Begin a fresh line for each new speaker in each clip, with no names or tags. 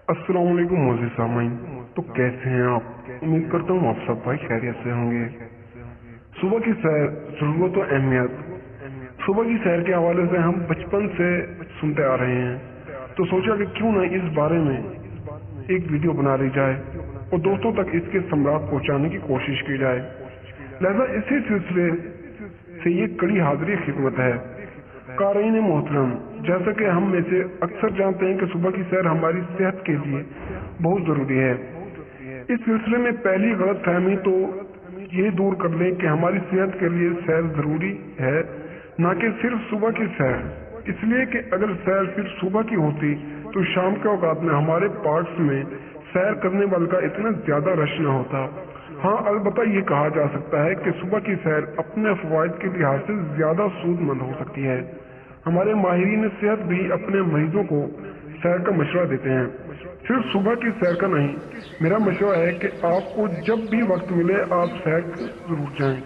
अस्सलाम वालेकुम मोज़े सामाइन। तो कैसे हैं आप? उम्मीद करता हूँ आप सब भाई खैरियत से होंगे। सुबह की सैर, जरूरत और अहमियत। सुबह की सैर के हवाले से हम बचपन से सुनते आ रहे हैं, तो सोचा कि क्यों ना इस बारे में एक वीडियो बना ली जाए और दोस्तों तक इसके सम्राट पहुंचाने की कोशिश की जाए। लिहाजा इसी सिलसिले से ये कड़ी हाजिरी खिदमत है। क़ारीन मोहतरम, जैसा कि हम में से अक्सर जानते हैं कि सुबह की सैर हमारी सेहत के लिए बहुत ज़रूरी है। इस सिलसिले में पहली गलत फहमी तो ये दूर कर लें कि हमारी सेहत के लिए सैर ज़रूरी है, ना कि सिर्फ सुबह की सैर। इसलिए कि अगर सैर सिर्फ सुबह की होती तो शाम के औकात में हमारे पार्क्स में सैर करने वाले का इतना ज़्यादा रश न होता। हाँ, अलबत्ता ये कहा जा सकता है कि सुबह की सैर अपने फ़वाइद के लिहाज से ज़्यादा सूदमंद हो सकती है। हमारे माहिरीन सेहत भी अपने मरीजों को सैर का मशवरा देते हैं, सिर्फ सुबह की सैर का नहीं। मेरा मशवरा है कि आपको जब भी वक्त मिले आप सैर जरूर जाएं।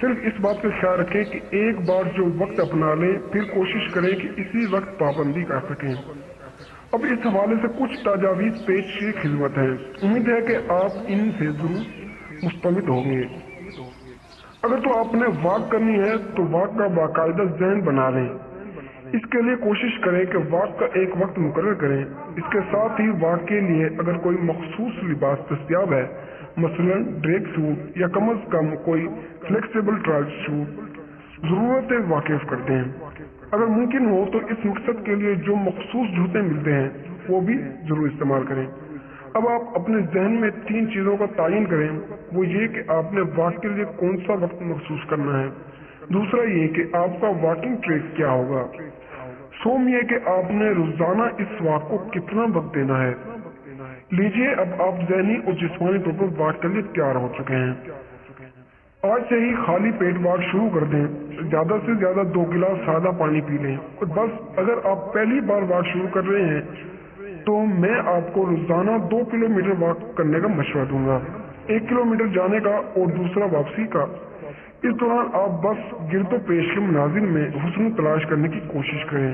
सिर्फ इस बात का ख्याल रखें कि एक बार जो वक्त अपना लें फिर कोशिश करें कि इसी वक्त पाबंदी कर सकें। अब इस हवाले से कुछ ताजावीज़ पेश की खिदमत है। उम्मीद है कि आप इनसे जरूर मुस्तफिद होंगे। अगर तो आपने वॉक करनी है तो वॉक का बाकायदा ज़हन बना लें। इसके लिए कोशिश करें कि वॉक का एक वक्त मुकर्रर करें। इसके साथ ही वॉक के लिए अगर कोई मखसूस लिबास दस्तियाब है, मसलन ड्रेक सूट या कम अज कम कोई फ्लेक्सिबल ट्राउजर सूट, ज़रूरतें वाकिफ करते हैं। अगर मुमकिन हो तो इस मकसद के लिए जो मखसूस जूते मिलते हैं वो भी जरूर इस्तेमाल करें। अब आप अपने जहन में 3 चीज़ों का तयन करें। वो ये कि आपने वॉक के लिए कौन सा वक्त महसूस करना है। दूसरा ये कि आपका वॉकिंग ट्रैक क्या होगा। सोम ये कि आपने रोजाना इस वॉक को कितना वक्त देना है। लीजिए, अब आप ज़हनी और जिस्मानी तौर पर वॉक के लिए तैयार हो चुके हैं। आज से ही खाली पेट वॉक शुरू कर दें। ज्यादा से ज्यादा 2 गिलास सादा पानी पी लें और बस। अगर आप पहली बार वॉक शुरू कर रहे हैं तो मैं आपको रोजाना 2 किलोमीटर वॉक करने का मशवरा दूंगा, 1 किलोमीटर जाने का और दूसरा वापसी का। इस दौरान आप बस गिरदो पेश के मनाजिर में हुस्न तलाश करने की कोशिश करें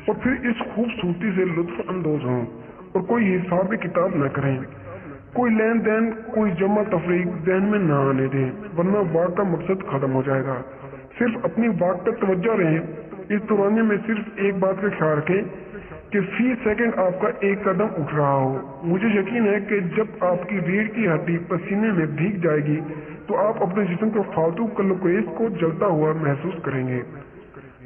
और फिर इस खूबसूरती से लुत्फ अंदोज हों और कोई हिसाब किताब न करें। कोई लेन देन, कोई जमा तफरीक जहन में ना आने दें, वरना वॉक का मकसद खत्म हो जाएगा। सिर्फ अपनी वॉक पर तवज्जो रहें। इस दौरान में सिर्फ एक बात का ख्याल रखें कि फी सेकंड आपका एक कदम उठ रहा हो। मुझे यकीन है कि जब आपकी रीढ़ की हड्डी पसीने में भीग जाएगी तो आप अपने जिस्म को फालतू कैलोरीज को जलता हुआ महसूस करेंगे।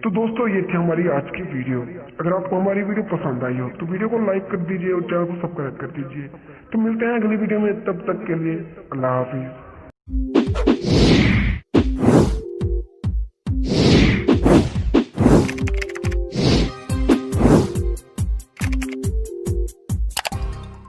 तो दोस्तों, ये थी हमारी आज की वीडियो। अगर आपको हमारी वीडियो पसंद आई हो तो वीडियो को लाइक कर दीजिए और चैनल को सब्सक्राइब कर दीजिए। तो मिलते हैं अगली वीडियो में, तब तक के लिए अल्लाह हाफिज।